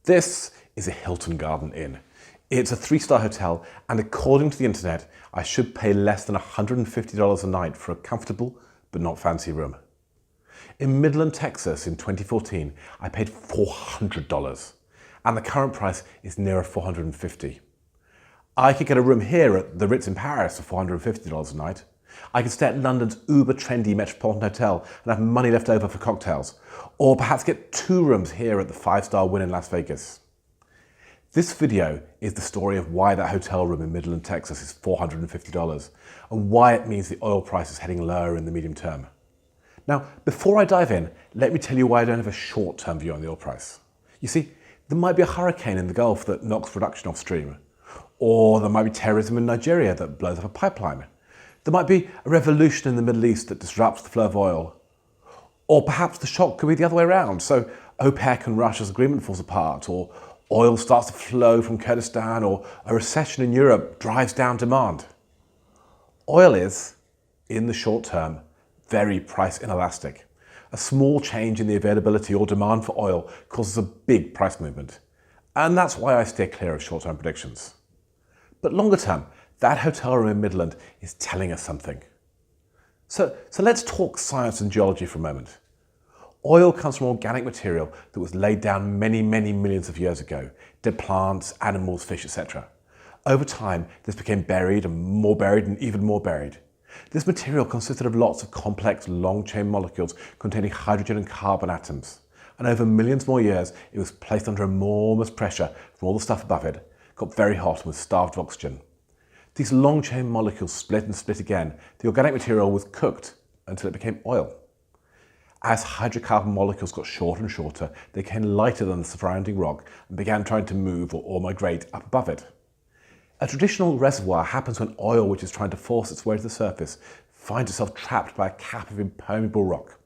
This is a Hilton Garden Inn. It's a 3-star hotel, and according to the internet, I should pay less than $150 a night for a comfortable but not fancy room. In Midland, Texas in 2014, I paid $400, and the current price is nearer $450. I could get a room here at the Ritz in Paris for $450 a night. I could stay at London's uber-trendy Metropolitan Hotel and have money left over for cocktails, or perhaps get 2 rooms here at the 5-star Wynn in Las Vegas. This video is the story of why that hotel room in Midland, Texas is $450 and why it means the oil price is heading lower in the medium term. Now, before I dive in, let me tell you why I don't have a short-term view on the oil price. You see, there might be a hurricane in the Gulf that knocks production off stream, or there might be terrorism in Nigeria that blows up a pipeline. There might be a revolution in the Middle East that disrupts the flow of oil. Or perhaps the shock could be the other way around, so OPEC and Russia's agreement falls apart, or oil starts to flow from Kurdistan, or a recession in Europe drives down demand. Oil is, in the short term, very price inelastic. A small change in the availability or demand for oil causes a big price movement. And that's why I steer clear of short-term predictions. But longer term, that hotel room in Midland is telling us something. So let's talk science and geology for a moment. Oil comes from organic material that was laid down many millions of years ago, dead plants, animals, fish, etc. Over time, this became buried and even more buried. This material consisted of lots of complex long-chain molecules containing hydrogen and carbon atoms. And over millions more years, it was placed under enormous pressure from all the stuff above it, got very hot and was starved of oxygen. These long-chain molecules split and split again. The organic material was cooked until it became oil. As hydrocarbon molecules got shorter and shorter, they became lighter than the surrounding rock and began trying to move or migrate up above it. A traditional reservoir happens when oil, which is trying to force its way to the surface, finds itself trapped by a cap of impermeable rock.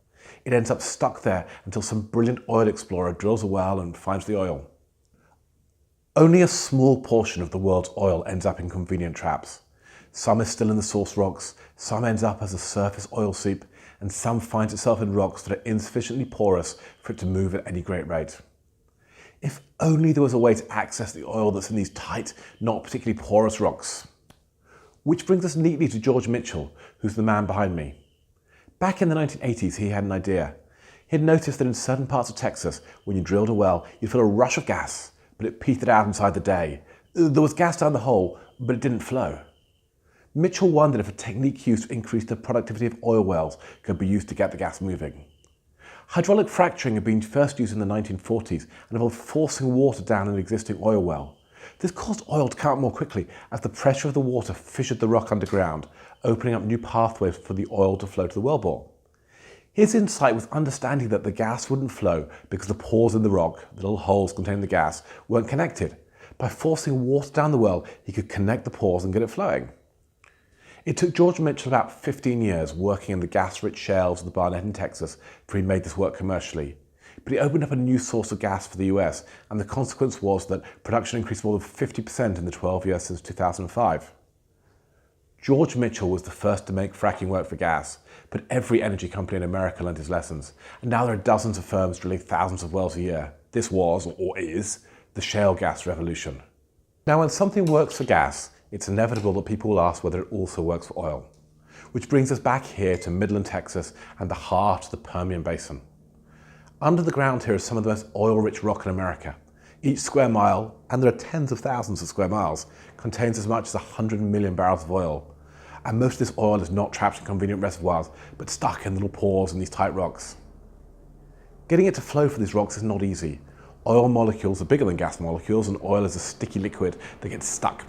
It ends up stuck there until some brilliant oil explorer drills a well and finds the oil. Only a small portion of the world's oil ends up in convenient traps. Some is still in the source rocks, some ends up as a surface oil seep, and some finds itself in rocks that are insufficiently porous for it to move at any great rate. If only there was a way to access the oil that's in these tight, not particularly porous rocks. Which brings us neatly to George Mitchell, who's the man behind me. Back in the 1980s, he had an idea. He had noticed that in certain parts of Texas, when you drilled a well, you'd feel a rush of gas, but it petered out inside the day. There was gas down the hole, but it didn't flow. Mitchell wondered if a technique used to increase the productivity of oil wells could be used to get the gas moving. Hydraulic fracturing had been first used in the 1940s and involved forcing water down an existing oil well. This caused oil to come out more quickly as the pressure of the water fissured the rock underground, opening up new pathways for the oil to flow to the wellbore. His insight was understanding that the gas wouldn't flow because the pores in the rock, the little holes containing the gas, weren't connected. By forcing water down the well, he could connect the pores and get it flowing. It took George Mitchell about 15 years working in the gas-rich shales of the Barnett in Texas before he made this work commercially. But he opened up a new source of gas for the US, and the consequence was that production increased more than 50% in the 12 years since 2005. George Mitchell was the first to make fracking work for gas, but every energy company in America learned his lessons, and now there are dozens of firms drilling thousands of wells a year. This was, or is, the shale gas revolution. Now, when something works for gas, it's inevitable that people will ask whether it also works for oil. Which brings us back here to Midland, Texas, and the heart of the Permian Basin. Under the ground here is some of the most oil-rich rock in America. Each square mile, and there are tens of thousands of square miles, contains as much as 100 million barrels of oil. And most of this oil is not trapped in convenient reservoirs, but stuck in little pores in these tight rocks. Getting it to flow for these rocks is not easy. Oil molecules are bigger than gas molecules, and oil is a sticky liquid that gets stuck.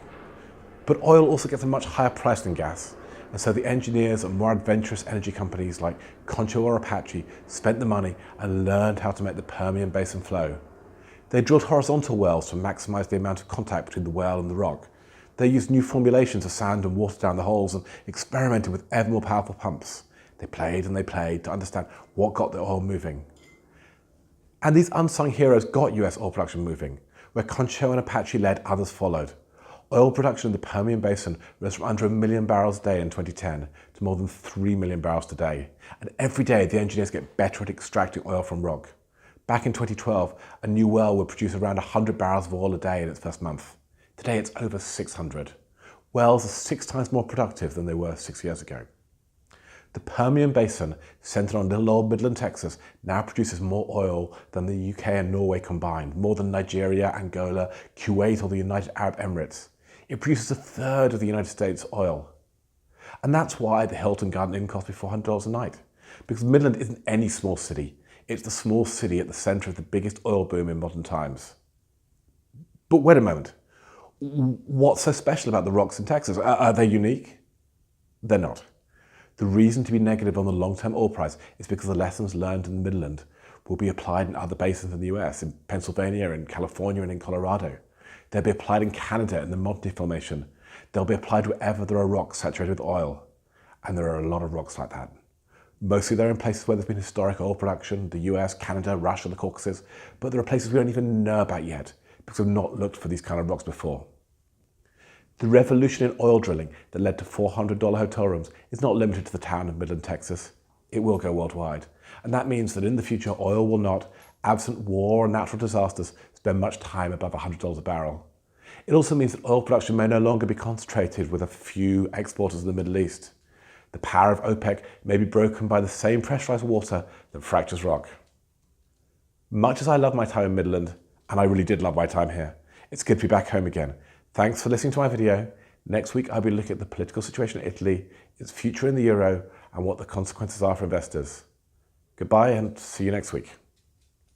But oil also gets a much higher price than gas, and so the engineers and more adventurous energy companies like Concho or Apache spent the money and learned how to make the Permian Basin flow. They drilled horizontal wells to maximize the amount of contact between the well and the rock. They used new formulations of sand and water down the holes and experimented with ever more powerful pumps. They played and they played to understand what got the oil moving. And these unsung heroes got US oil production moving. Where Concho and Apache led, others followed. Oil production in the Permian Basin rose from under 1 million barrels a day in 2010 to more than 3 million barrels today. And every day the engineers get better at extracting oil from rock. Back in 2012, a new well would produce around 100 barrels of oil a day in its first month. Today it's over 600. Wells are 6 times more productive than they were 6 years ago. The Permian Basin, centred on little old Midland Texas, now produces more oil than the UK and Norway combined, more than Nigeria, Angola, Kuwait or the United Arab Emirates. It produces a third of the United States oil. And that's why the Hilton Garden Inn costs me $400 a night. Because Midland isn't any small city. It's the small city at the centre of the biggest oil boom in modern times. But wait a moment. What's so special about the rocks in Texas? Are they unique? They're not. The reason to be negative on the long-term oil price is because the lessons learned in Midland will be applied in other basins in the US, in Pennsylvania, in California, and in Colorado. They'll be applied in Canada, in the Monte Formation. They'll be applied wherever there are rocks saturated with oil. And there are a lot of rocks like that. Mostly they're in places where there's been historic oil production, the US, Canada, Russia, the Caucasus, but there are places we don't even know about yet because we've not looked for these kind of rocks before. The revolution in oil drilling that led to $400 hotel rooms is not limited to the town of Midland, Texas. It will go worldwide. And that means that in the future, oil will not, absent war or natural disasters, spend much time above $100 a barrel. It also means that oil production may no longer be concentrated with a few exporters in the Middle East. The power of OPEC may be broken by the same pressurized water that fractures rock. Much as I love my time in Midland, and I really did love my time here, it's good to be back home again. Thanks for listening to my video. Next week, I'll be looking at the political situation in Italy, its future in the euro, and what the consequences are for investors. Goodbye and see you next week.